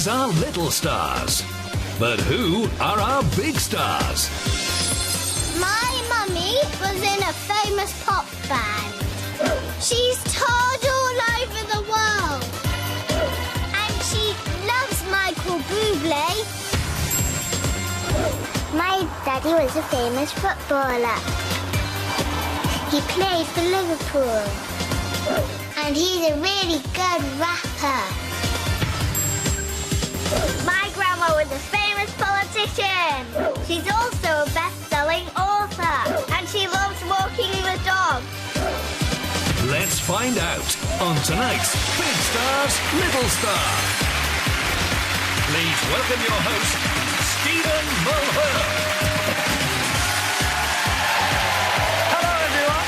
These are little stars. But who are our big stars? My mummy was in a famous pop band. She's toured all over the world. And she loves Michael Bublé. My daddy was a famous footballer. He played for Liverpool. And he's a really good rapper. My grandma was a famous politician. She's also a best-selling author. And she loves walking the dog. Let's find out on tonight's Big Stars, Little Star. Please welcome your host, Stephen Mulhern. Hello, everyone.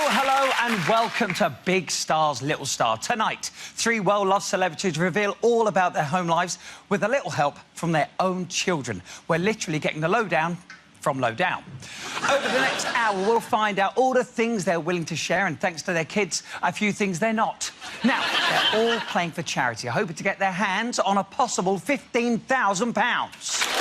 Hello, and welcome to Big Stars, Little Star. Tonight, three well-loved celebrities reveal all about their home lives with a little help from their own children. We're literally getting the lowdown from low down. Over the next hour, we'll find out all the things they're willing to share, and thanks to their kids, a few things they're not. Now, they're all playing for charity, hoping to get their hands on a possible £15,000.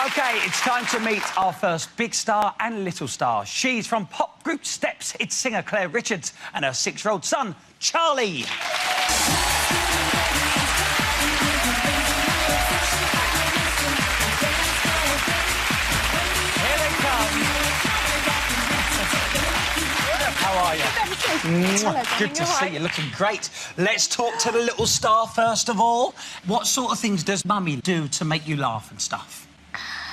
OK, it's time to meet our first big star and little star. She's from pop group Steps. It's singer Claire Richards and her 6-year-old son, Charlie. Here they come. How are you? Good to see you, looking great. Let's talk to the little star first of all. What sort of things does Mummy do to make you laugh and stuff?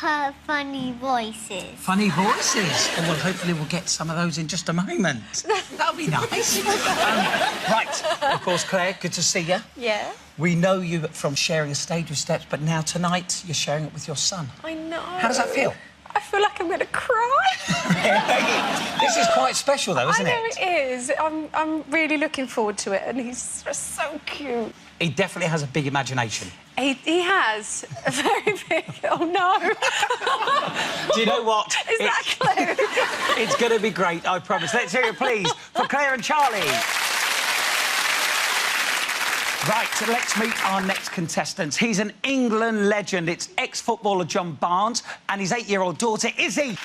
Her funny voices. Funny voices? Oh, well, hopefully we'll get some of those in just a moment. That'll be nice. Right, of course, Claire, good to see you. Yeah? We know you from sharing a stage with Steps, but now tonight you're sharing it with your son. I know. How does that feel? I feel like I'm going to cry. This is quite special, though, isn't it? I know it is. I'm really looking forward to it, and he's just so cute. He definitely has a big imagination. He has a very big... Oh, no. Do you know what? Is that close? It's going to be great, I promise. Let's hear it, please, for Claire and Charlie. Right, so let's meet our next contestant. He's an England legend. It's ex-footballer John Barnes and his 8-year-old daughter, Izzy.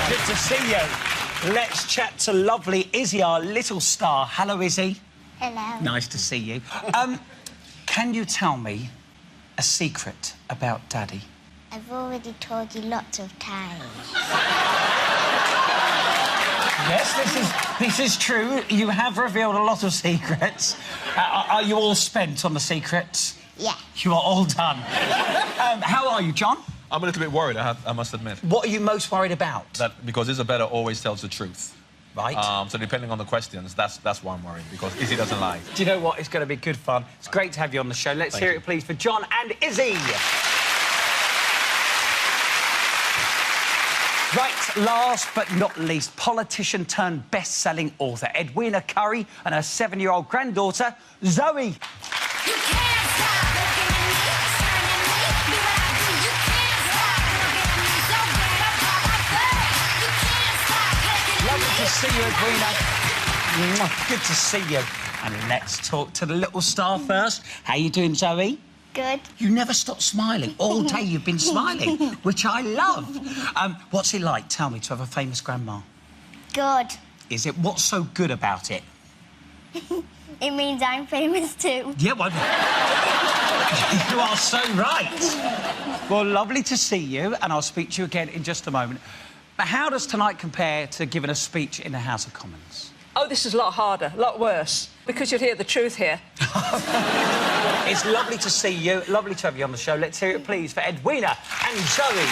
Good to see you. Let's chat to lovely Izzy, our little star. Hello, Izzy. Hello. Nice to see you. Can you tell me a secret about Daddy? I've already told you lots of times. Yes, this is true. You have revealed a lot of secrets. Are you all spent on the secrets? Yeah. You are all done. How are you, John? I'm a little bit worried, I must admit. What are you most worried about? That because Isabella always tells the truth. Right. So depending on the questions, that's why I'm worried, because Izzy doesn't lie. Do you know what? It's going to be good fun. It's great to have you on the show. Let's hear it, please, for John and Izzy. Right, last but not least, politician turned best-selling author Edwina Currie and her 7-year-old granddaughter, Zoe. Lovely to see you, Edwina. Good to see you. And let's talk to the little star first. How you doing, Zoe? Good. You never stop smiling. All day you've been smiling, which I love. What's it like, tell me, to have a famous grandma? Good. Is it? What's so good about it? It means I'm famous too. Yeah, well... You are so right. Well, lovely to see you, and I'll speak to you again in just a moment. But how does tonight compare to giving a speech in the House of Commons? Oh, this is a lot harder, a lot worse, because you'll hear the truth here. It's lovely to see you, lovely to have you on the show. Let's hear it, please, for Edwina and Zoe.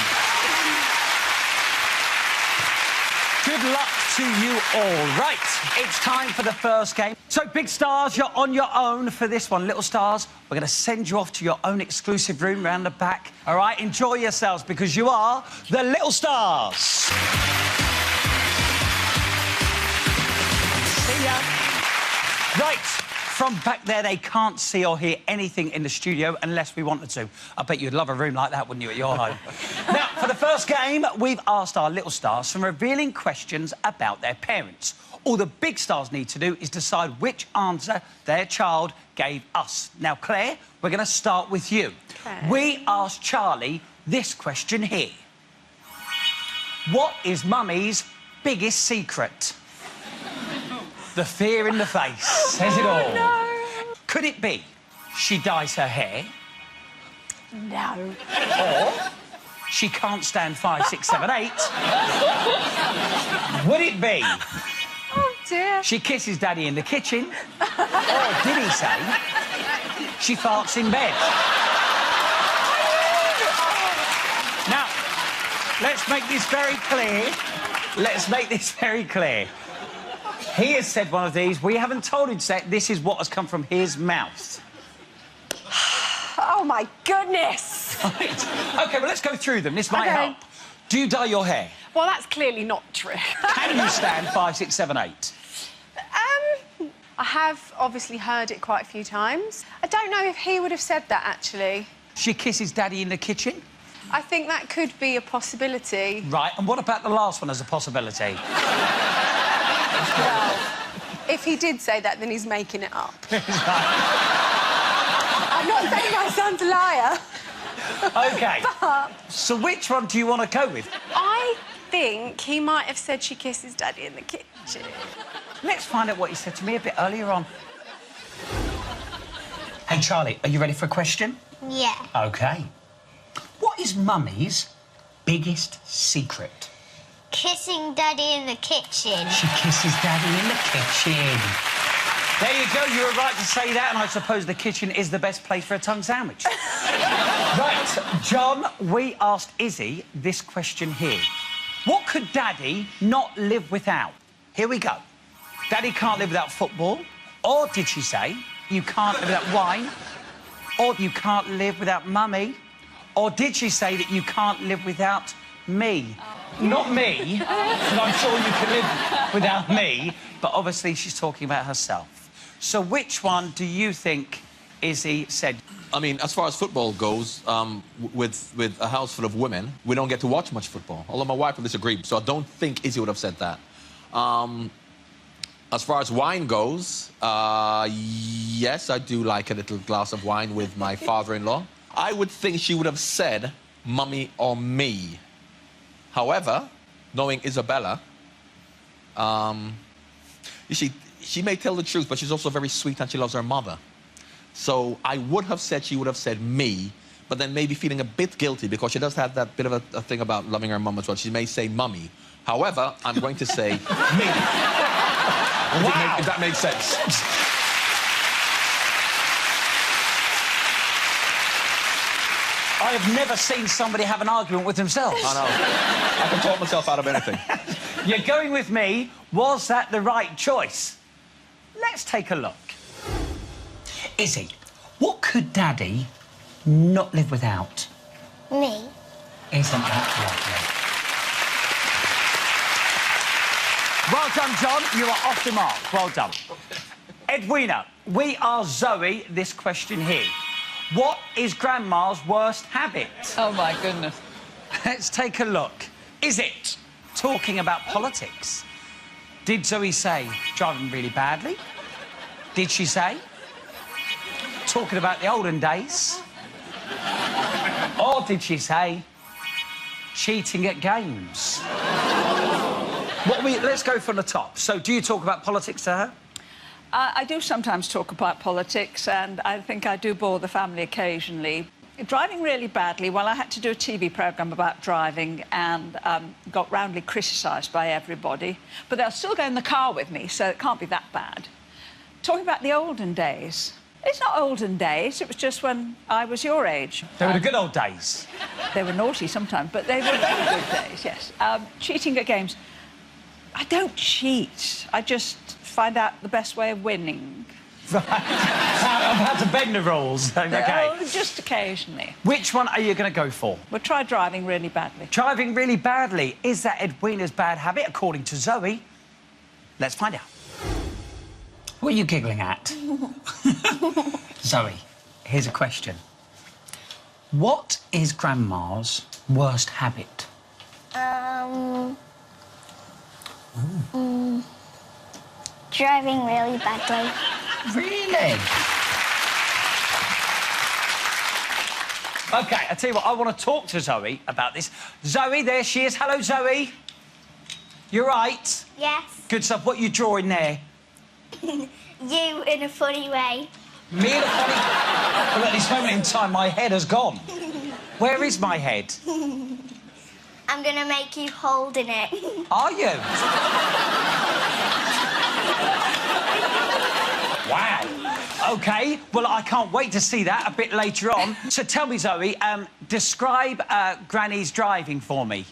Good luck to you all. Right, it's time for the first game. So, big stars, you're on your own for this one. Little stars, we're going to send you off to your own exclusive room round the back. All right, enjoy yourselves, because you are the Little Stars. See Yeah. Right, from back there, they can't see or hear anything in the studio unless we wanted to. I bet you'd love a room like that, wouldn't you, at your home? Now, for the first game, we've asked our little stars some revealing questions about their parents. All the big stars need to do is decide which answer their child gave us. Now, Claire, we're going to start with you. Okay. We asked Charlie this question here. What is Mummy's biggest secret? The fear in the face says it all. No. Could it be she dyes her hair? No. Or she can't stand 5, 6, 7, 8? Would it be Oh, dear. she kisses Daddy in the kitchen? Or did he say she farts in bed? Now, let's make this very clear. Let's make this very clear. He has said one of these. We haven't told him to say it. This is what has come from his mouth. Oh, my goodness. Right. OK, well, let's go through them. This might OK. help. Do you dye your hair? Well, that's clearly not true. Can you stand 5, 6, 7, 8? I have obviously heard it quite a few times. I don't know if he would have said that, actually. She kisses Daddy in the kitchen? I think that could be a possibility. Right, and what about the last one as a possibility? Well, if he did say that, then he's making it up. I'm not saying my son's a liar. OK. So which one do you want to go with? I think he might have said she kisses Daddy in the kitchen. Let's find out what he said to me a bit earlier on. Hey, Charlie, are you ready for a question? Yeah. OK. What is Mummy's biggest secret? Kissing Daddy in the kitchen. She kisses Daddy in the kitchen. There you go, you were right to say that, and I suppose the kitchen is the best place for a tongue sandwich. Right, John, we asked Izzy this question here. What could Daddy not live without? Here we go. Daddy can't live without football. Or did she say you can't live without wine? Or you can't live without Mummy? Or did she say that you can't live without me? Not me, but I'm sure you can live without me. But obviously she's talking about herself. So which one do you think Izzy said? I mean, as far as football goes, with a house full of women, we don't get to watch much football. Although my wife will disagree, so I don't think Izzy would have said that. As far as wine goes, yes, I do like a little glass of wine with my father-in-law. I would think she would have said Mummy or me. However, knowing Isabella, she may tell the truth, but she's also very sweet and she loves her mother. So I would have said she would have said me, but then maybe feeling a bit guilty because she does have that bit of a thing about loving her mum as well. She may say Mummy. However, I'm going to say me. Wow. If that makes sense. I have never seen somebody have an argument with themselves. I know. I can talk myself out of anything. You're going with me. Was that the right choice? Let's take a look. Izzy, what could Daddy not live without? Me. Isn't that lovely? Well done, John. You are off the mark. Well done. Edwina, we asked Zoe this question here. What is Grandma's worst habit? Oh, my goodness. Let's take a look. Is it talking about politics? Did Zoe say driving really badly? Did she say talking about the olden days? Or did she say cheating at games? Let's go from the top. So do you talk about politics to her? I do sometimes talk about politics, and I think I do bore the family occasionally. Driving really badly, well, I had to do a TV programme about driving and got roundly criticised by everybody. But they'll still go in the car with me, so it can't be that bad. Talking about the olden days. It's not olden days, it was just when I was your age. They were the good old days. They were naughty sometimes, but they were very good days, yes. Cheating at games. I don't cheat. I just find out the best way of winning. I'm about to bend the rules. OK. Oh, just occasionally. Which one are you going to go for? We'll try driving really badly. Driving really badly. Is that Edwina's bad habit, according to Zoe? Let's find out. What are you giggling at? Zoe, here's a question. What is Grandma's worst habit? Driving really badly. Really? OK, I tell you what, I want to talk to Zoe about this. Zoe, there she is. Hello, Zoe. You're right? Yes. Good stuff. What are you drawing there? You in a funny way. Me in a funny... Well, at this moment in time, my head has gone. Where is my head? I'm going to make you holding it. Are you? Wow. OK, well, I can't wait to see that a bit later on. So tell me, Zoe, describe Granny's driving for me.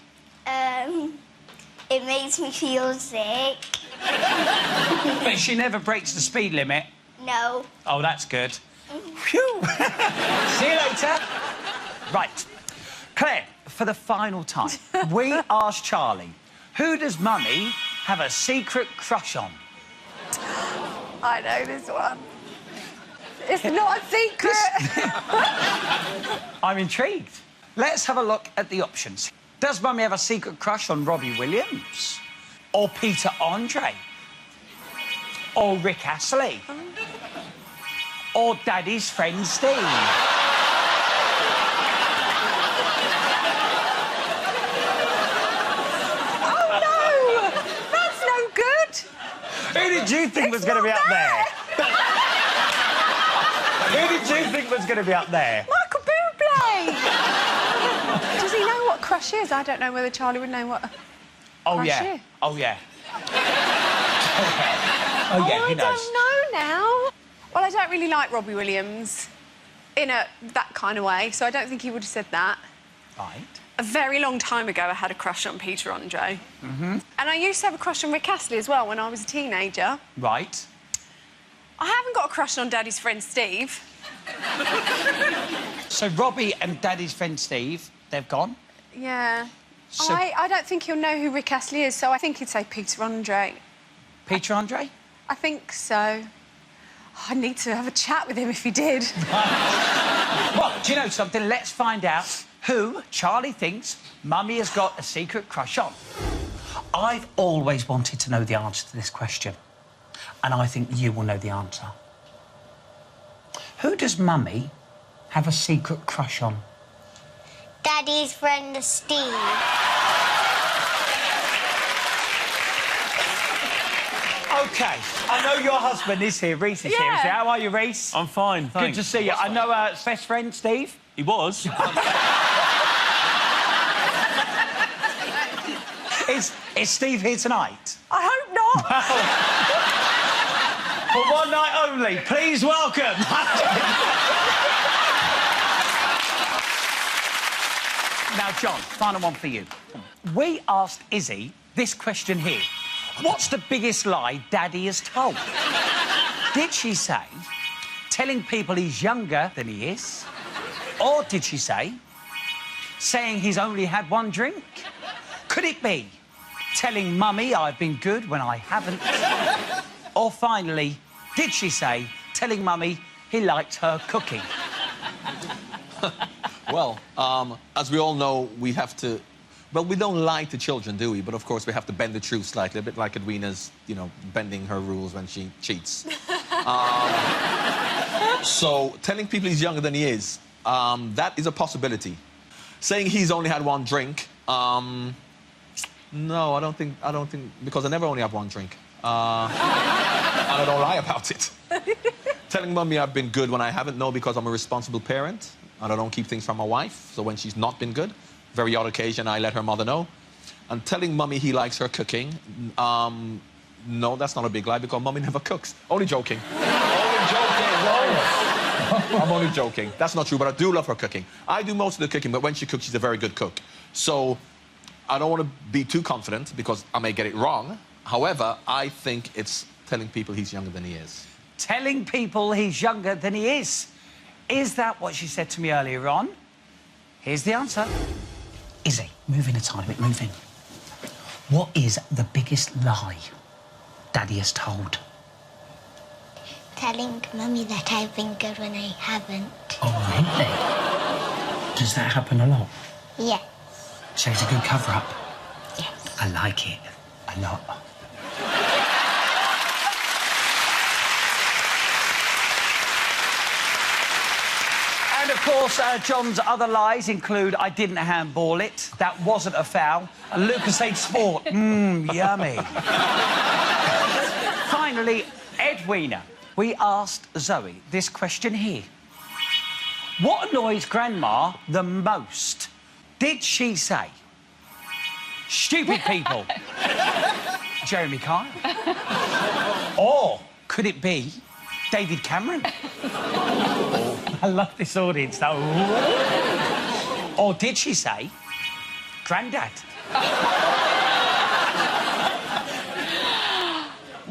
It makes me feel sick. But she never breaks the speed limit. No. Oh, that's good. Phew. See you later. Right. Claire, for the final time, we asked Charlie, who does Mummy have a secret crush on? I know this one. It's not a secret. I'm intrigued. Let's have a look at the options. Does Mummy have a secret crush on Robbie Williams? Or Peter Andre? Or Rick Astley? Or Daddy's friend Steve? Oh, no! That's no good. Who did you think was going to be up there? Who did you think was going to be up there? Michael Bublé! Does he know what crush is? I don't know whether Charlie would know what crush is. Oh, yeah. Oh, yeah, he knows. I don't know now. Well, I don't really like Robbie Williams in that kind of way, so I don't think he would have said that. Right. A very long time ago, I had a crush on Peter Andre. And I used to have a crush on Rick Astley as well when I was a teenager. Right. I haven't got a crush on Daddy's friend Steve. So Robbie and Daddy's friend Steve, they've gone? Yeah. So... I don't think he'll know who Rick Astley is, so I think he'd say Peter Andre. Peter Andre? I think so. I'd need to have a chat with him if he did. Well, do you know something? Let's find out who Charlie thinks Mummy has got a secret crush on. I've always wanted to know the answer to this question, and I think you will know the answer. Who does Mummy have a secret crush on? Daddy's friend Steve. OK, I know your husband is here. Reese is here. Yeah. How are you, Reese? I'm fine, thanks. Good to see you. I know best friend, Steve. He was. Is Steve here tonight? I hope not. For one night only, please welcome... Now, John, final one for you. We asked Izzy this question here. What's the biggest lie Daddy has told? Did she say telling people he's younger than he is? Or did she say saying he's only had one drink? Could it be telling Mummy I've been good when I haven't? Or finally, did she say telling Mummy he liked her cooking? Well, as we all know, we have to... Well, we don't lie to children, do we? But, of course, we have to bend the truth slightly, a bit like Edwina's, you know, bending her rules when she cheats. So, telling people he's younger than he is, that is a possibility. Saying he's only had one drink, no, I don't think... Because I never only have one drink. And I don't lie about it. Telling Mummy I've been good when I haven't, no, because I'm a responsible parent. And I don't keep things from my wife, so when she's not been good, very odd occasion, I let her mother know. And telling Mummy he likes her cooking, no, that's not a big lie, because Mummy never cooks. Only joking. Only joking, no. I'm only joking. That's not true, but I do love her cooking. I do most of the cooking, but when she cooks, she's a very good cook. So I don't want to be too confident, because I may get it wrong. However, I think it's telling people he's younger than he is. Telling people he's younger than he is. Is that what she said to me earlier on? Here's the answer. Izzy, move in a tiny bit, move in. What is the biggest lie Daddy has told? telling Mummy that I've been good when I haven't. Oh, really? Does that happen a lot? Yes. So it's a good cover-up? Yes. I like it a lot. And, of course, John's other lies include I didn't handball it, that wasn't a foul, and Lucas ate sport. Yummy. Finally, Edwina, we asked Zoe this question here. What annoys Grandma the most? Did she say stupid people? Jeremy Kyle? Or could it be David Cameron? I love this audience, though. Or did she say Grandad?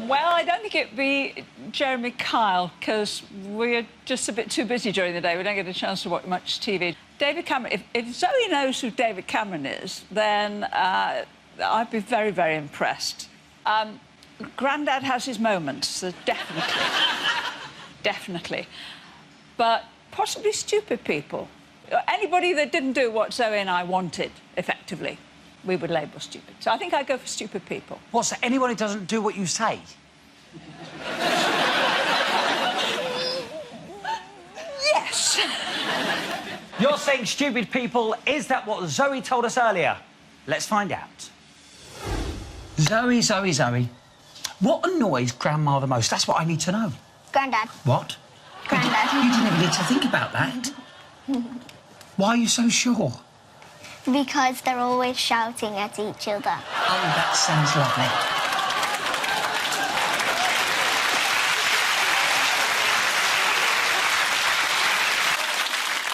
Well, I don't think it'd be Jeremy Kyle, because we're just a bit too busy during the day. We don't get a chance to watch much TV. David Cameron, if Zoe knows who David Cameron is, then I'd be very, very impressed. Grandad has his moments, so definitely. Definitely. But possibly stupid people. Anybody that didn't do what Zoe and I wanted, effectively, we would label stupid. So I think I'd go for stupid people. What, so anyone who doesn't do what you say? Yes. You're saying stupid people. Is that what Zoe told us earlier? Let's find out. Zoe. What annoys Grandma the most? That's what I need to know. Grandad. What? Grandad. You didn't even need to think about that. Why are you so sure? Because they're always shouting at each other. Oh, that sounds lovely.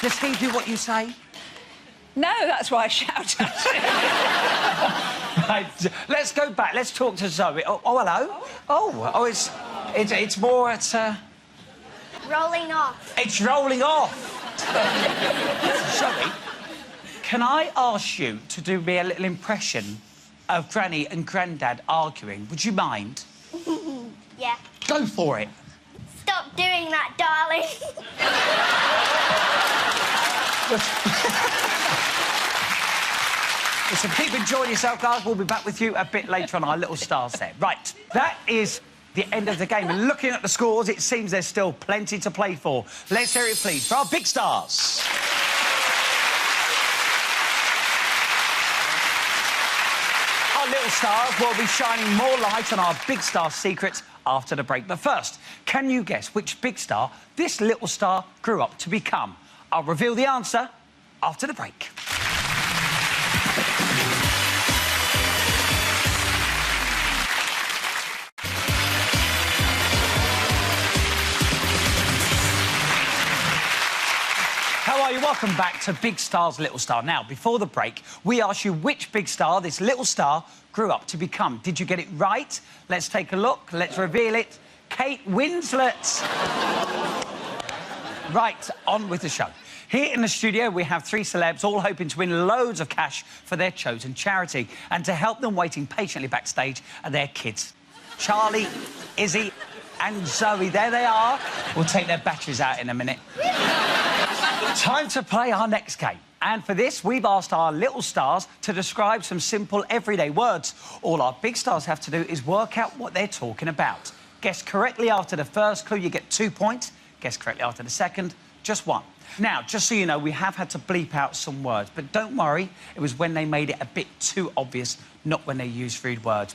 Does he do what you say? No, that's why I shout at him. Right, let's go back. Let's talk to Zoe. Oh, hello. Oh, it's more at... Rolling off. It's rolling off. Zoe, can I ask you to do me a little impression of Granny and Grandad arguing? Would you mind? Yeah. Go for it. Stop doing that, darling. Listen, keep enjoying yourself, guys. We'll be back with you a bit later on our little stars there. Right, that is the end of the game. And looking at the scores, it seems there's still plenty to play for. Let's hear it, please, for our big stars. Our little stars will be shining more light on our big star secrets after the break. But first, can you guess which big star this little star grew up to become? I'll reveal the answer after the break. How are you? Welcome back to Big Star's Little Star. Now, before the break, we asked you which big star this little star grew up to become. Did you get it right? Let's take a look. Let's reveal it. Kate Winslet. Right, on with the show. Here in the studio, we have three celebs all hoping to win loads of cash for their chosen charity. And to help them, waiting patiently backstage are their kids. Charlie, Izzy and Zoe. There they are. We'll take their batteries out in a minute. Time to play our next game. And for this, we've asked our little stars to describe some simple, everyday words. All our big stars have to do is work out what they're talking about. Guess correctly after the first clue, you get 2 points. Guess correctly after the second, just 1. Now, just so you know, we have had to bleep out some words, but don't worry, it was when they made it a bit too obvious, not when they used rude words.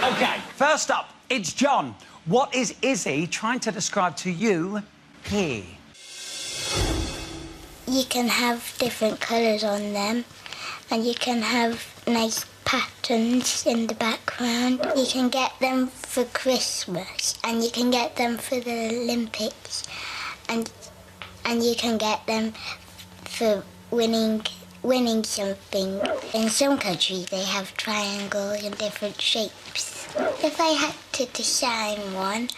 OK, first up, it's John. What is Izzy trying to describe to you here? You can have different colours on them, and you can have nice patterns in the background. You can get them for Christmas, and you can get them for the Olympics, and you can get them for winning something. In some countries, they have triangles and different shapes. If I had to design one,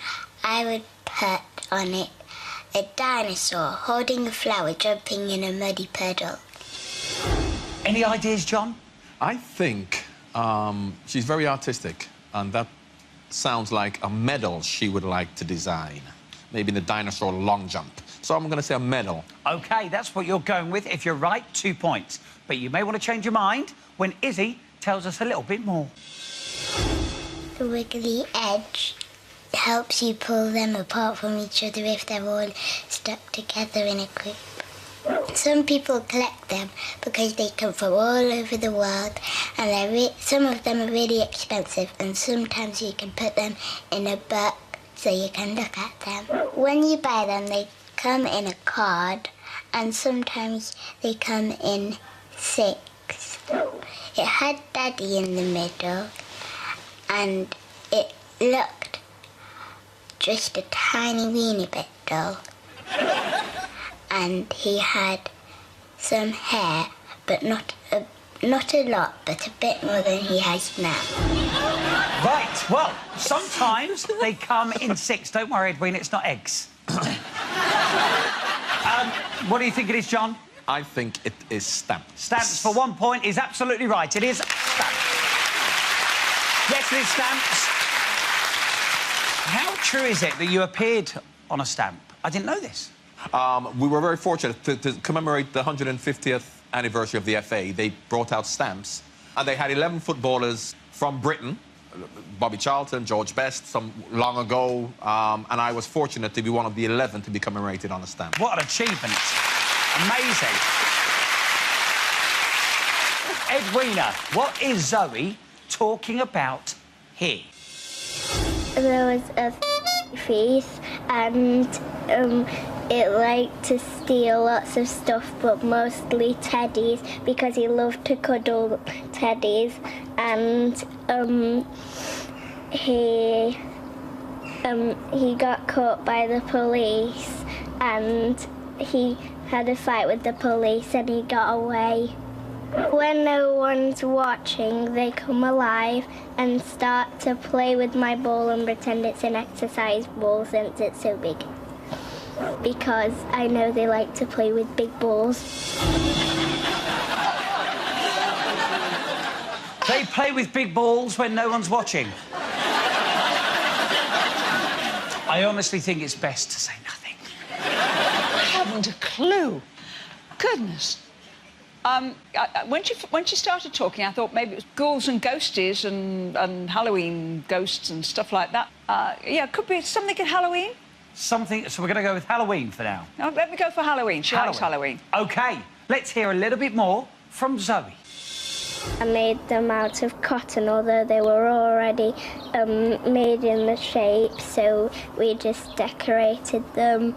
I would put on it a dinosaur holding a flower jumping in a muddy puddle. Any ideas, John? I think she's very artistic, and that sounds like a medal she would like to design. maybe in the dinosaur long jump. So I'm going to say a medal. OK, that's what you're going with. If you're right, 2 points. But you may want to change your mind when Izzy tells us a little bit more. The wiggly edge helps you pull them apart from each other if they're all stuck together in a group. Some people collect them because they come from all over the world, and some of them are really expensive, and sometimes you can put them in a book so you can look at them. When you buy them, they come in a card, and sometimes they come in 6. It had Daddy in the middle, and it looked just a tiny weeny bit dull. And he had some hair, but not a lot, but a bit more than he has now. Right, well, sometimes they come in 6. Don't worry, Edwina, it's not eggs. What do you think it is, John? I think it is stamps. Stamps for 1 point is absolutely right. It is stamps. Yes, it is stamps. How true is it that you appeared on a stamp? I didn't know this. We were very fortunate to commemorate the 150th anniversary of the FA. They brought out stamps, and they had 11 footballers from Britain, Bobby Charlton, George Best, some long ago, and I was fortunate to be one of the 11 to be commemorated on a stamp. What an achievement. Amazing. Edwina, what is Zoe talking about here? There was a thief, and it liked to steal lots of stuff, but mostly teddies, because he loved to cuddle teddies. And he got caught by the police, and he had a fight with the police, and he got away. When no one's watching, they come alive and start to play with my ball and pretend it's an exercise ball since it's so big. Because I know they like to play with big balls. They play with big balls when no one's watching. I honestly think it's best to say nothing. I haven't a clue. Goodness. When she started talking, I thought maybe it was ghouls and ghosties and Halloween ghosts and stuff like that. Yeah, it could be something in Halloween. Something... So we're going to go with Halloween for now. Oh, let me go for Halloween. She likes Halloween. OK, let's hear a little bit more from Zoe. I made them out of cotton, although they were already made in the shape, so we just decorated them.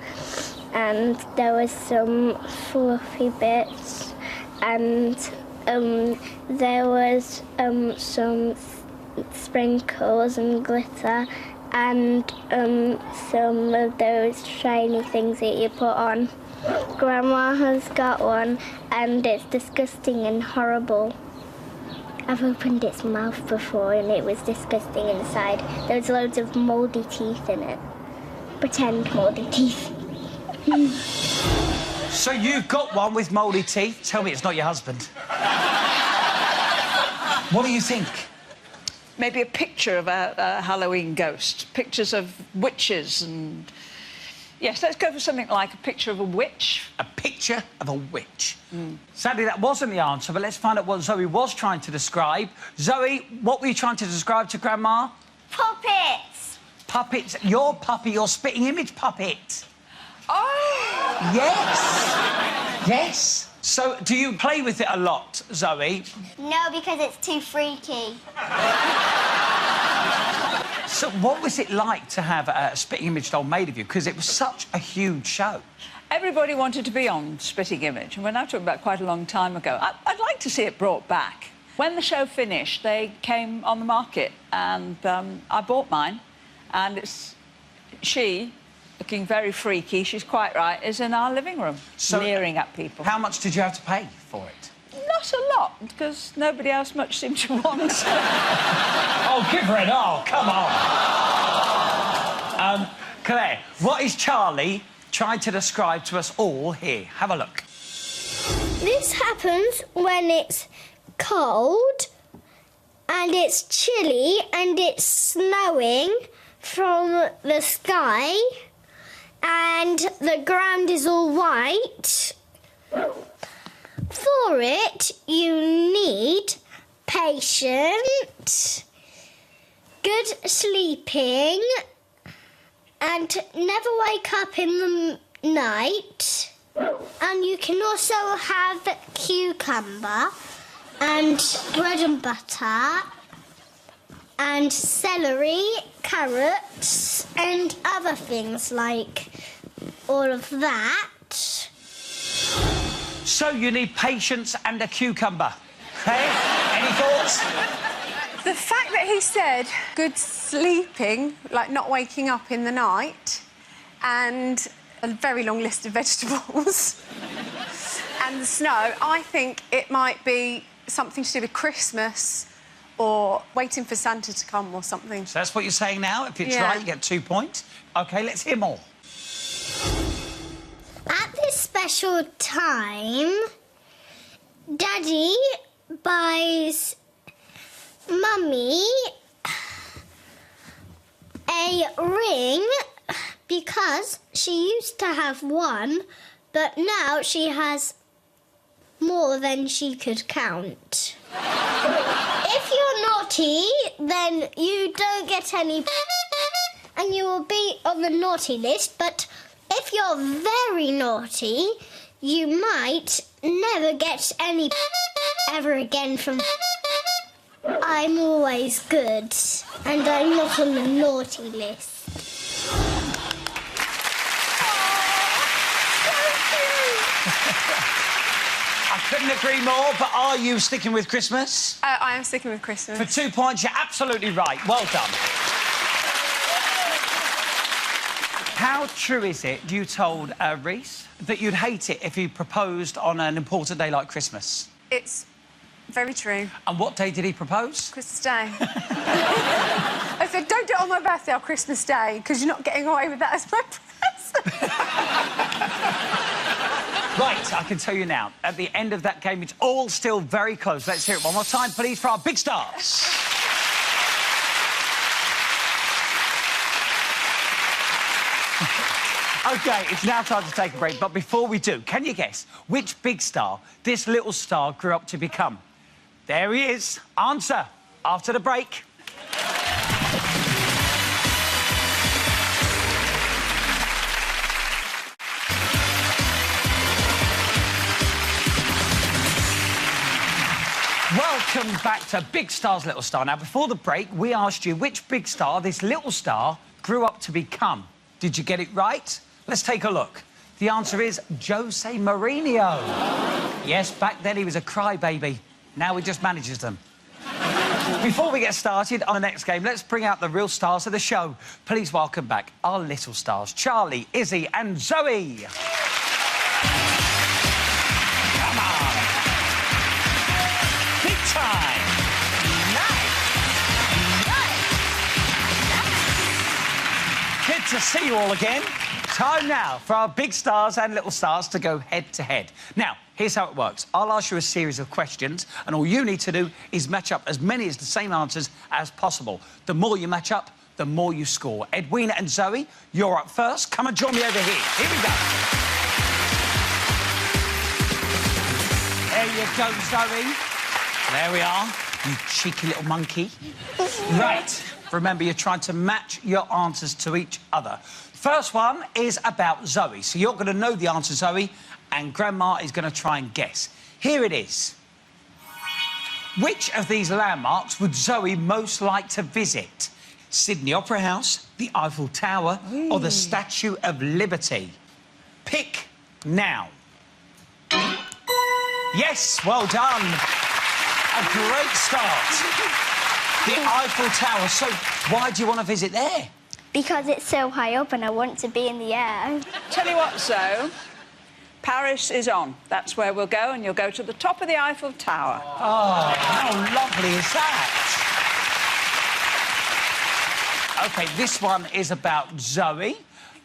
And there was some fluffy bits, and there was some sprinkles and glitter, and some of those shiny things that you put on. Grandma has got one, and it's disgusting and horrible. I've opened its mouth before, and it was disgusting inside. There was loads of mouldy teeth in it. Pretend mouldy teeth. So you've got one with mouldy teeth. Tell me it's not your husband. What do you think? Maybe a picture of a Halloween ghost. Pictures of witches and... Yes, let's go for something like a picture of a witch. A picture of a witch. Sadly, that wasn't the answer, but let's find out what Zoe was trying to describe. Zoe, what were you trying to describe to Grandma? Puppets! Puppets. Your puppy, your spitting image puppet. Oh! Yes! Yes. So, do you play with it a lot, Zoe? No, because it's too freaky. So, what was it like to have a spitting image doll made of you? Because it was such a huge show. Everybody wanted to be on Spitting Image, and we're now talking about quite a long time ago. I'd like to see it brought back. When the show finished, they came on the market, and I bought mine, and it's she, looking very freaky, she's quite right, is in our living room, leering at people. How much did you have to pay for it? Not a lot, because nobody else much seemed to want. Oh, give her an oh, come on. Claire, what is Charlie trying to describe to us all here? Have a look. This happens when it's cold and it's chilly and it's snowing from the sky, and the ground is all white. For it, you need patience, good sleeping, and never wake up in the night. And you can also have cucumber and bread and butter and celery, carrots, and other things like all of that. So you need patience and a cucumber. Hey, any thoughts? The fact that he said good sleeping, like not waking up in the night, and a very long list of vegetables, and the snow, I think it might be something to do with Christmas or waiting for Santa to come or something. So that's what you're saying now? If it's Yeah. right, you get 2 points. OK, let's hear more. At this special time, Daddy buys Mummy a ring because she used to have one, but now she has more than she could count. If you're naughty, then you don't get any and you will be on the naughty list, but if you're very naughty, you might never get any ever again from... I'm always good, and I'm not on the naughty list. I couldn't agree more, but are you sticking with Christmas? I am sticking with Christmas. For 2 points, you're absolutely right. Well done. How true is it you told Reese that you'd hate it if he proposed on an important day like Christmas? It's very true. And what day did he propose? Christmas Day. I said, don't do it on my birthday or Christmas Day, because you're not getting away with that as my present. Right, I can tell you now, at the end of that game, it's all still very close. Let's hear it one more time, please, for our big stars. OK, it's now time to take a break, but before we do, can you guess which big star this little star grew up to become? There he is. Answer after the break. Welcome back to Big Star's Little Star. Now, before the break, we asked you which big star this little star grew up to become. Did you get it right? Let's take a look. The answer is Jose Mourinho. Yes, back then he was a crybaby. Now he just manages them. Before we get started on the next game, let's bring out the real stars of the show. Please welcome back our little stars, Charlie, Izzy and Zoe. Come on. Big time. Good to see you all again. Time now for our big stars and little stars to go head-to-head. Now, here's how it works. I'll ask you a series of questions, and all you need to do is match up as many as the same answers as possible. The more you match up, the more you score. Edwina and Zoe, you're up first. Come and join me over here. Here we go. There you go, Zoe. There we are. You cheeky little monkey. Right. Remember, you're trying to match your answers to each other. First one is about Zoe. So you're going to know the answer, Zoe, and Grandma is going to try and guess. Here it is. Which of these landmarks would Zoe most like to visit? Sydney Opera House, the Eiffel Tower, or the Statue of Liberty? Pick now. Yes, well done. A great start. The Eiffel Tower. So why do you want to visit there? Because it's so high up and I want to be in the air. Tell you what, Zoe, Paris is on. That's where we'll go, and you'll go to the top of the Eiffel Tower. Oh, how lovely is that? OK, this one is about Zoe.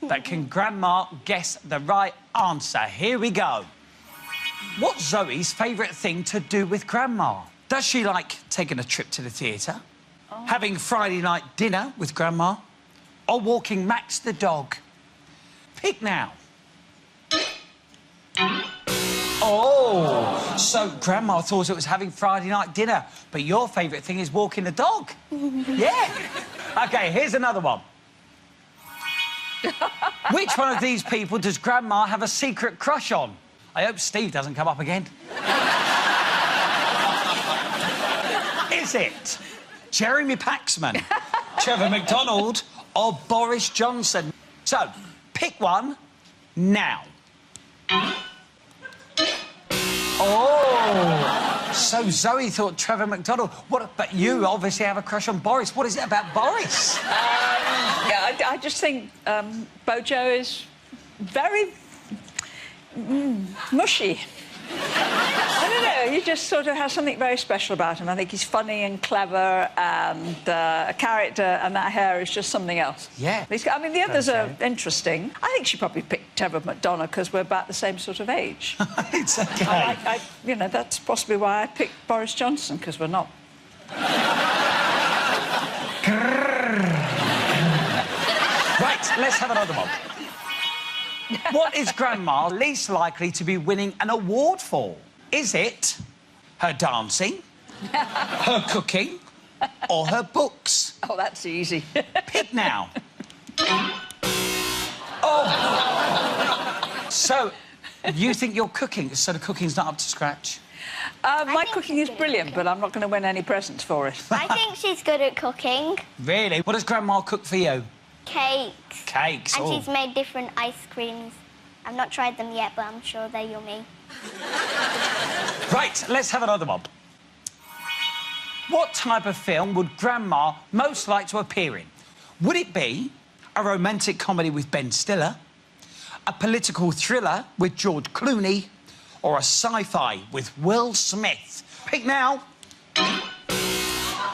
But can Grandma guess the right answer? Here we go. What's Zoe's favourite thing to do with Grandma? Does she like taking a trip to the theatre? Having Friday night dinner with Grandma? Or walking Max the dog? Pick now. Oh, so Grandma thought it was having Friday night dinner, but your favourite thing is walking the dog. Yeah. OK, here's another one. Which one of these people does Grandma have a secret crush on? I hope Steve doesn't come up again. Is it Jeremy Paxman, Trevor McDonald or Boris Johnson? So, pick one now. Oh, so Zoe thought Trevor McDonald. What? But you obviously have a crush on Boris. What is it about Boris? Yeah, I just think Bojo is very mushy. I don't know, he just sort of has something very special about him. I think he's funny and clever and a character, and that hair is just something else. Yeah. I mean, the others are interesting. I think she probably picked Trevor McDonald because we're about the same sort of age. It's OK. You know, that's possibly why I picked Boris Johnson, because we're not. Right, let's have another one. What is Grandma least likely to be winning an award for? Is it her dancing, her cooking, or her books? Oh, that's easy. Pick now. Oh! So, you think you're cooking, so the cooking's not up to scratch? My cooking is brilliant, but I'm not going to win any presents for it. I think she's good at cooking. Really? What does Grandma cook for you? Cakes. Cakes, And oh. she's made different ice creams. I've not tried them yet, but I'm sure they're yummy. Right, let's have another one. What type of film would Grandma most like to appear in? Would it be a romantic comedy with Ben Stiller, a political thriller with George Clooney, or a sci-fi with Will Smith? Pick now.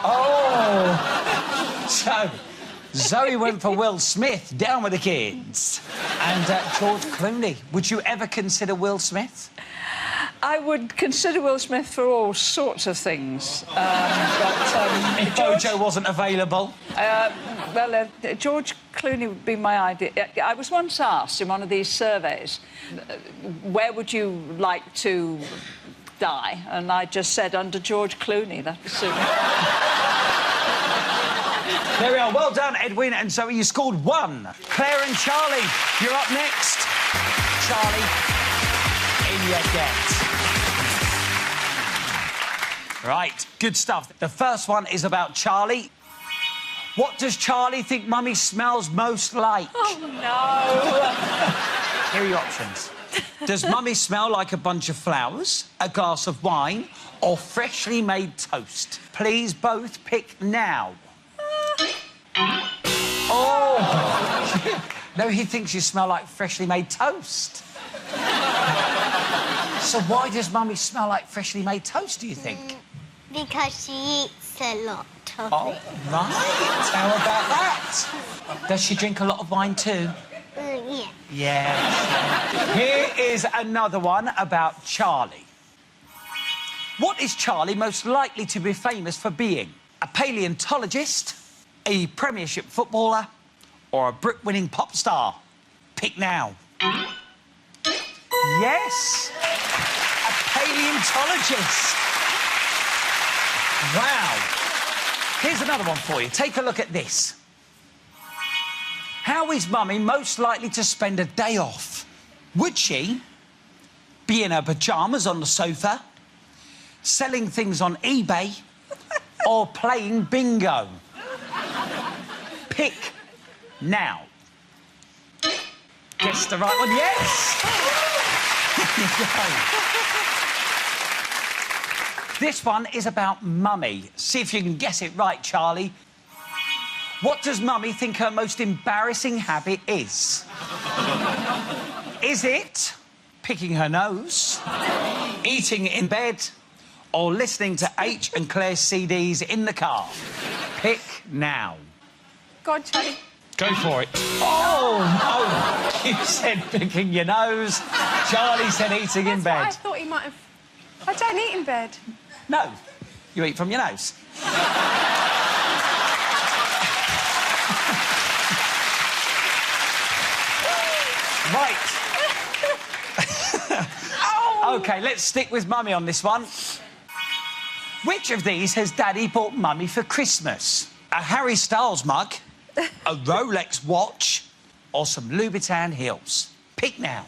Oh! So, Zoe went for Will Smith, down with the kids. And George Clooney. Would you ever consider Will Smith? I would consider Will Smith for all sorts of things. If Bojo wasn't available? George Clooney would be my idea. I was once asked in one of these surveys, where would you like to die? And I just said, under George Clooney. That would suit me. There we are. Well done, Edwin and Zoe. You scored 1. Claire and Charlie, you're up next. Charlie, in your debt. Right, good stuff. The first one is about Charlie. What does Charlie think Mummy smells most like? Oh, no. Here are your options. Does Mummy smell like a bunch of flowers, a glass of wine, or freshly made toast? Please both pick now. Oh! No, he thinks you smell like freshly made toast. So why does Mummy smell like freshly made toast, do you think? Because she eats a lot of it. Right. How about that? Does she drink a lot of wine too? Yeah. Yes. Here is another one about Charlie. What is Charlie most likely to be famous for being? A paleontologist, a Premiership footballer, or a Brit-winning pop star? Pick now. Yes! A paleontologist. Wow. Here's another one for you. Take a look at this. How is Mummy most likely to spend a day off? Would she be in her pyjamas on the sofa, selling things on eBay, or playing bingo? Pick now. Guess the right one. Yes! This one is about Mummy. See if you can guess it right, Charlie. What does Mummy think her most embarrassing habit is? Is it picking her nose, eating in bed, or listening to H and Claire's CDs in the car? Pick now. Go on, Charlie. Go for it. Oh, no. You said picking your nose. Charlie said eating in bed. I thought he might have... I don't eat in bed. No. You eat from your nose. OK, let's stick with Mummy on this one. Which of these has Daddy bought Mummy for Christmas? A Harry Styles mug, a Rolex watch, or some Louboutin heels? Pick now.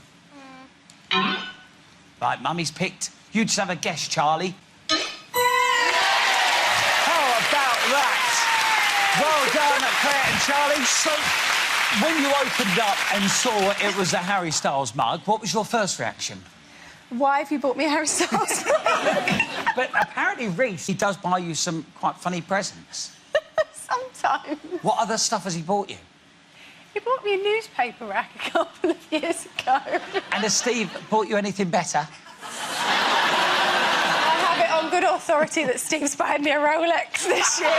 Right, Mummy's picked. You just have a guess, Charlie. How about that? Well done, Claire and Charlie. So, when you opened up and saw it was a Harry Styles mug, what was your first reaction? Why have you bought me a Harry Styles? But apparently, Reese, he does buy you some quite funny presents. Sometimes. What other stuff has he bought you? He bought me a newspaper rack a couple of years ago. And has Steve bought you anything better? I have it on good authority that Steve's buying me a Rolex this year.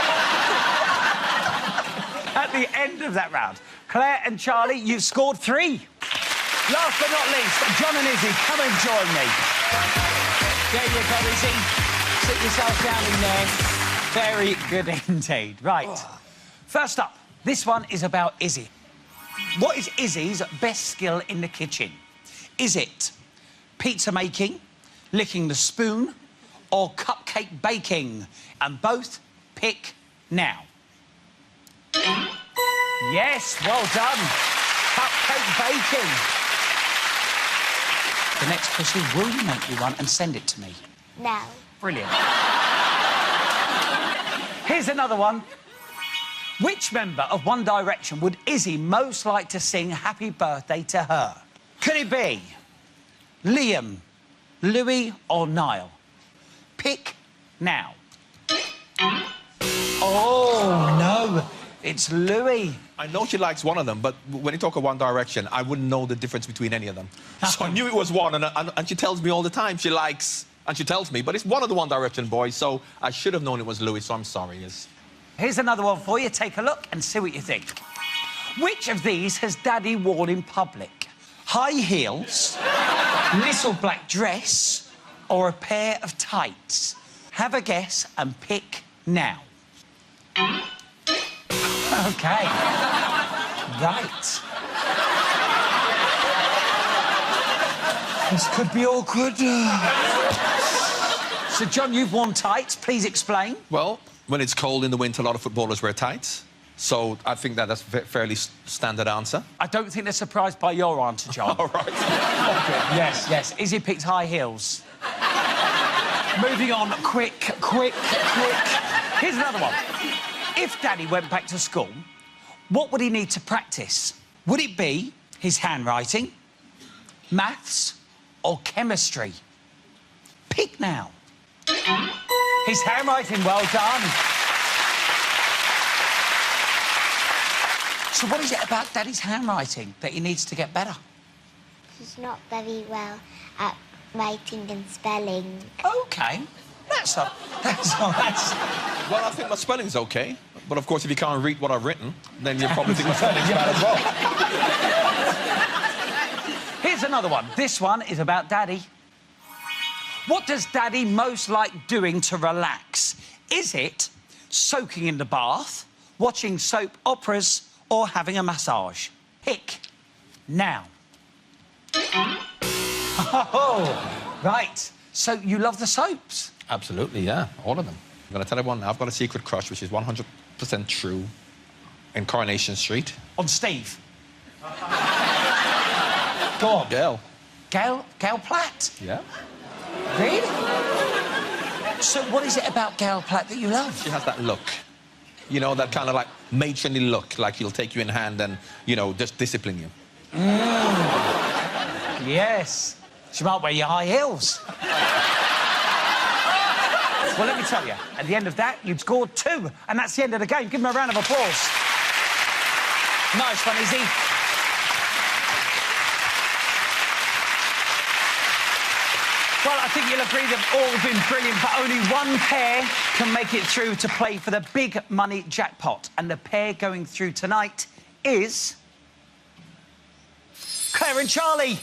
At the end of that round, Claire and Charlie, you've scored 3. Last but not least, John and Izzy, come and join me. There you go, Izzy. Sit yourself down in there. Very good indeed. Right. First up, this one is about Izzy. What is Izzy's best skill in the kitchen? Is it pizza making, licking the spoon, or cupcake baking? And both pick now. Yes, well done. Cupcake baking. The next question, will you make me one and send it to me? No. Brilliant. Here's another one. Which member of One Direction would Izzy most like to sing Happy Birthday to her? Could it be Liam, Louis or Niall? Pick now. Oh, no. It's Louis. I know she likes one of them, but when you talk of One Direction, I wouldn't know the difference between any of them. So I knew it was one, and she tells me all the time she likes, and she tells me, but it's one of the One Direction boys, so I should have known it was Louis, so I'm sorry. Here's another one for you. Take a look and see what you think. Which of these has Daddy worn in public? High heels, little black dress, or a pair of tights? Have a guess and pick now. OK. Right. This could be awkward. So, John, you've worn tights. Please explain. Well, when it's cold in the winter, a lot of footballers wear tights. So I think that's a fairly standard answer. I don't think they're surprised by your answer, John. All right. Yes, yes. Izzy picked high heels. Moving on, quick. Here's another one. If Daddy went back to school, what would he need to practice? Would it be his handwriting, maths, or chemistry? Pick now. His handwriting, well done. So what is it about Daddy's handwriting that he needs to get better? He's not very well at writing and spelling. OK. That's all. Well, I think my spelling's OK. But, of course, if you can't read what I've written, then you probably think my spelling's bad as well. Here's another one. This one is about Daddy. What does Daddy most like doing to relax? Is it soaking in the bath, watching soap operas, or having a massage? Pick now. Oh, right. So you love the soaps? Absolutely, yeah. All of them. I'm going to tell everyone now, I've got a secret crush, which is 100% true, in Coronation Street. On Steve? Go on. Gail. Gail Platt? Yeah. Really? So what is it about Gail Platt that you love? She has that look. You know, that kind of, like, matronly look, like he'll take you in hand and, you know, just discipline you. Yes. She might wear your high heels. Well, let me tell you, at the end of that, you've scored 2, and that's the end of the game. Give him a round of applause. Nice one, Izzy. Well, I think you'll agree they've all been brilliant, but only one pair can make it through to play for the big money jackpot. And the pair going through tonight is Claire and Charlie.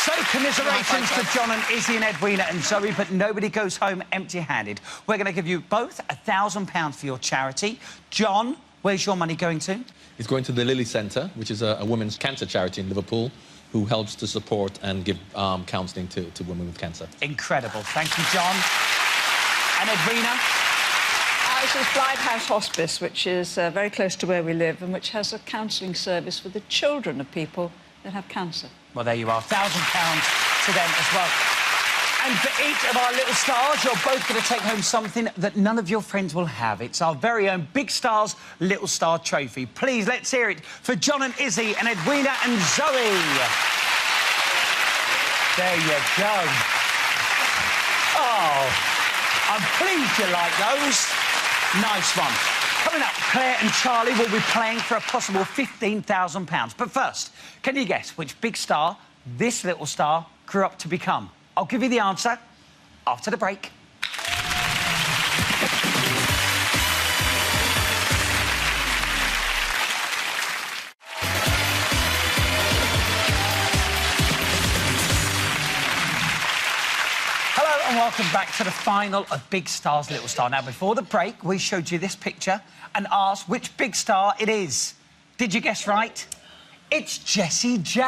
So, commiserations to John and Izzy and Edwina and Zoe, but nobody goes home empty-handed. We're going to give you both £1,000 for your charity. John, where's your money going to? It's going to the Lily Centre, which is a women's cancer charity in Liverpool. who helps to support and give counselling to women with cancer. Incredible. Thank you, John. And Edwina? This is Blythe House Hospice, which is very close to where we live and which has a counselling service for the children of people that have cancer. Well, there you are. £1,000 to them as well. And for each of our little stars, you're both going to take home something that none of your friends will have. It's our very own Big Stars Little Star Trophy. Please, let's hear it for John and Izzy and Edwina and Zoe. There you go. Oh, I'm pleased you like those. Nice one. Coming up, Claire and Charlie will be playing for a possible £15,000. But first, can you guess which big star this little star grew up to become? I'll give you the answer after the break. Hello and welcome back to the final of Big Stars Little Star. Now, before the break, we showed you this picture and asked which big star it is. Did you guess right? It's Jessie J.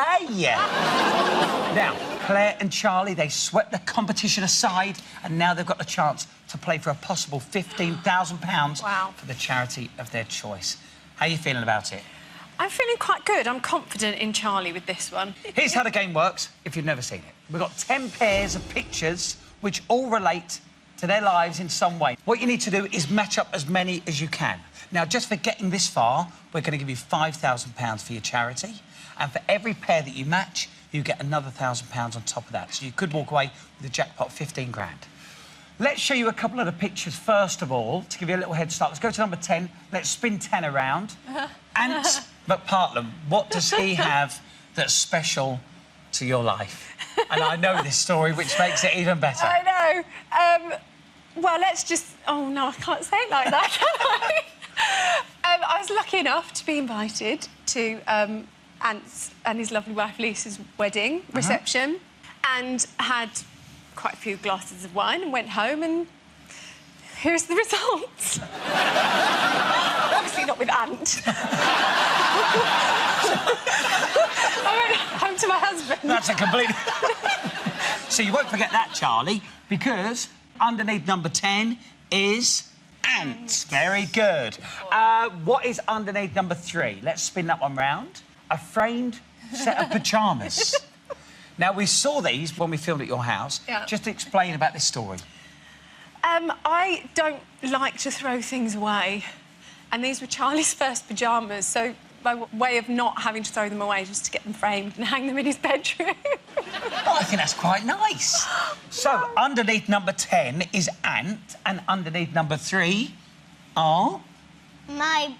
Now, Claire and Charlie, they swept the competition aside and now they've got the chance to play for a possible £15,000 Wow. for the charity of their choice. How are you feeling about it? I'm feeling quite good. I'm confident in Charlie with this one. Here's how the game works, if you've never seen it. We've got 10 pairs of pictures which all relate to their lives in some way. What you need to do is match up as many as you can. Now, just for getting this far, we're going to give you £5,000 for your charity. And for every pair that you match, you get another £1,000 on top of that. So you could walk away with a jackpot 15 grand. Let's show you a couple of the pictures first of all, to give you a little head start. Let's go to number 10. Let's spin 10 around. Ant McPartland, what does he have that's special to your life? And I know this story, which makes it even better. I know. Well, let's just... Oh, no, I can't say it like that, can I? I was lucky enough to be invited to Ant's and his lovely wife Lisa's wedding reception and had quite a few glasses of wine and went home and here's the results. Obviously not with Ant. I went home to my husband. That's a complete... So you won't forget that, Charlie, because underneath number 10 is Ant. Very good. What is underneath number 3? Let's spin that one round. A framed set of pyjamas. Now, we saw these when we filmed at your house. Yeah. Just explain about this story. I don't like to throw things away. And these were Charlie's first pyjamas, so my way of not having to throw them away is just to get them framed and hang them in his bedroom. Oh, I think that's quite nice. So, underneath number 10 is Ant, and underneath number 3 are... My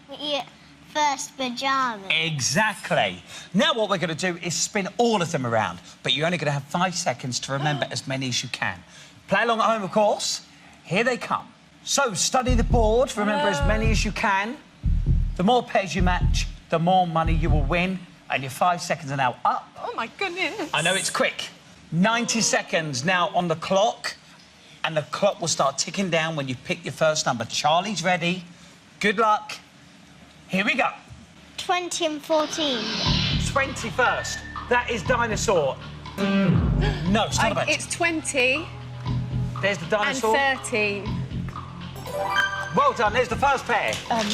first pyjamas. Exactly. Now what we're going to do is spin all of them around, but you're only going to have 5 seconds to remember as many as you can. Play along at home, of course. Here they come. So, study the board, remember as many as you can. The more pairs you match, the more money you will win, and your 5 seconds are now up. Oh, my goodness. I know it's quick. 90 seconds now on the clock, and the clock will start ticking down when you pick your first number. Charlie's ready. Good luck. Here we go. 20 and 14. 21st. That is dinosaur. No, it's not about... It's 20 There's the and dinosaur. 13. Well done, there's the first pair. 14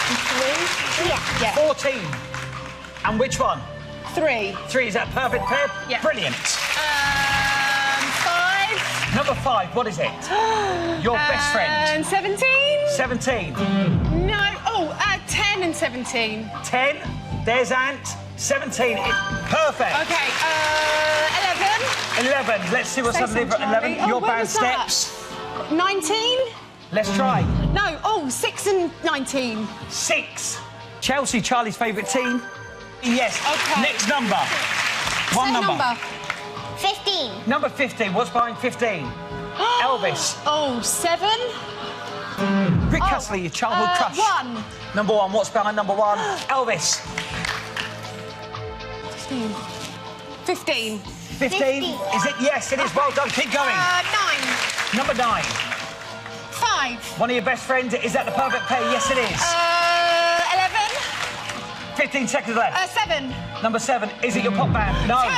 and 3? Yeah. 14. And which one? 3. 3, is that a perfect pair? Yeah. Brilliant. 5. Number 5, what is it? Your best friend. And 17? 17. No. Oh, 10 and 17. 10, there's Ant. 17, perfect. OK, 11. 11, let's see what's Say underneath something, 11. Charlie. Your Oh, where band was that? steps. 19? Let's try. No. Oh, 6 and 19. 6. Chelsea, Charlie's favourite team. Yes. OK. Next number. One Say number. 15. Number 15. What's behind 15? Elvis. Oh, 7. Rick Astley, your childhood crush. 1. Number 1. What's behind number 1? Elvis. 15. 15. Is it? Yes, it is. Well done. Keep going. 9. Number 9. 5. One of your best friends. Is that the perfect pair? Yes, it is. 11. 15 seconds left. 7. Number 7. Is it your pop band? No. 2.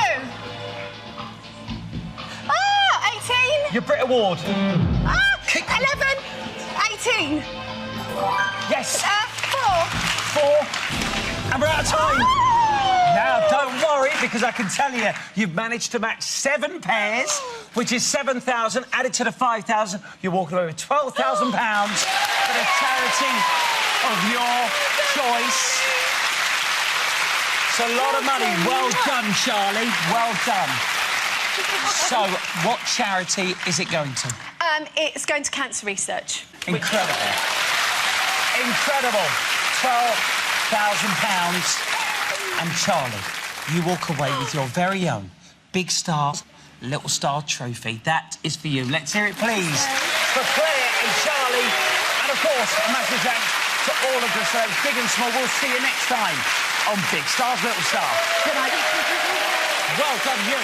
18. Your Brit Award? 11. 18. Yes. 4. 4. And we're out of time. Now, don't worry, because I can tell you, you've managed to match 7 pairs, which is 7,000. Added to the 5,000, you're walking away with £12,000 for the charity of your choice. It's a lot of money. Well done, Charlie. Well done. So, what charity is it going to? It's going to cancer research. Incredible. Incredible. £12,000. And Charlie, you walk away with your very own Big Star, Little Star trophy. That is for you. Let's hear it, please, for Claire and Charlie. And, of course, a massive thanks to all of the celebs, big and small. We'll see you next time on Big Stars, Little Star. Good night. Well done, you.